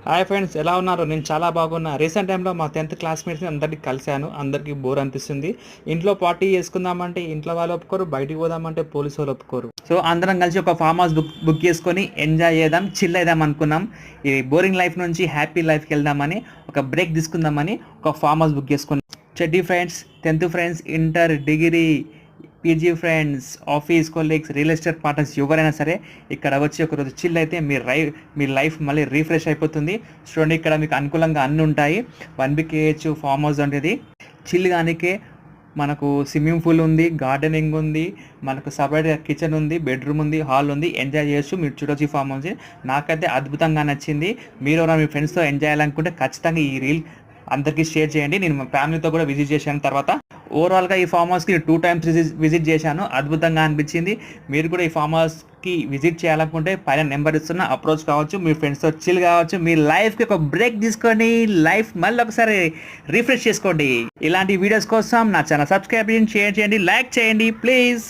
Hi friends, ఎలా ఉన్నారు? నేను చాలా బాగున్నా. రీసెంట్ టైంలో మా 10th క్లాస్మేట్స్ని అందరినీ కలిశాను. అందరికీ బోర్ అనిపిస్తుంది. ఇంట్లో పార్టీ చేసుకుందామంటే ఇంట్లో వాళ్ళు ఒప్పుకోరు, బయటికి పోదామంటే పోలీసు వాళ్ళు ఒప్పుకోరు. సో అందరం కలిసి ఒక ఫామ్ హౌస్ బుక్ చేసుకొని ఎంజాయ్ చేద్దాం, చిల్ అయిదాం అనుకున్నాం. ఈ బోరింగ్ లైఫ్ నుంచి హ్యాపీ లైఫ్కి వెళ్దామని, ఒక బ్రేక్ తీసుకుందామని ఒక ఫామ్ హౌస్ బుక్ చేసుకున్నాం. చెడ్డీ friends, 10th friends, inter, degree, PG friends, office colleagues, real estate partners ఎవరైనా సరే ఇక్కడ వచ్చి ఒకరోజు చిల్ అయితే మీ లైఫ్ మళ్ళీ రీఫ్రెష్ అయిపోతుంది. చూడండి, ఇక్కడ మీకు అనుకూలంగా అన్నీ ఉంటాయి. 1 BKH ఫామ్ హౌస్ అనేది చిల్ కానికే మనకు స్విమ్మింగ్ పూల్ ఉంది, గార్డెనింగ్ ఉంది, మనకు సపరేట్గా కిచెన్ ఉంది, బెడ్రూమ్ ఉంది, హాల్ ఉంది. ఎంజాయ్ చేయొచ్చు. మీరు చూడొచ్చు ఈ ఫామ్ హౌస్. నాకైతే అద్భుతంగా నచ్చింది. మీరు ఎవరైనా మీ ఫ్రెండ్స్తో ఎంజాయ్ చేయాలనుకుంటే ఖచ్చితంగా ఈ రీల్ అందరికీ షేర్ చేయండి. నేను మా ఫ్యామిలీతో కూడా విజిట్ చేశాను. తర్వాత ఓవరాల్గా ఈ ఫామ్ హౌస్కి 2 times విజిట్ చేశాను. అద్భుతంగా అనిపించింది. మీరు కూడా ఈ ఫామ్ హౌస్కి విజిట్ చేయాలనుకుంటే పైన నెంబర్ ఇస్తున్న అప్రోచ్ కావచ్చు, మీ ఫ్రెండ్స్తో చిల్ కావచ్చు. మీ లైఫ్కి ఒక బ్రేక్ తీసుకొని లైఫ్ మళ్ళీ ఒకసారి రిఫ్రెష్ చేసుకోండి. ఇలాంటి వీడియోస్ కోసం నా ఛానల్ సబ్స్క్రైబ్ చేయండి, షేర్ చేయండి, లైక్ చేయండి ప్లీజ్.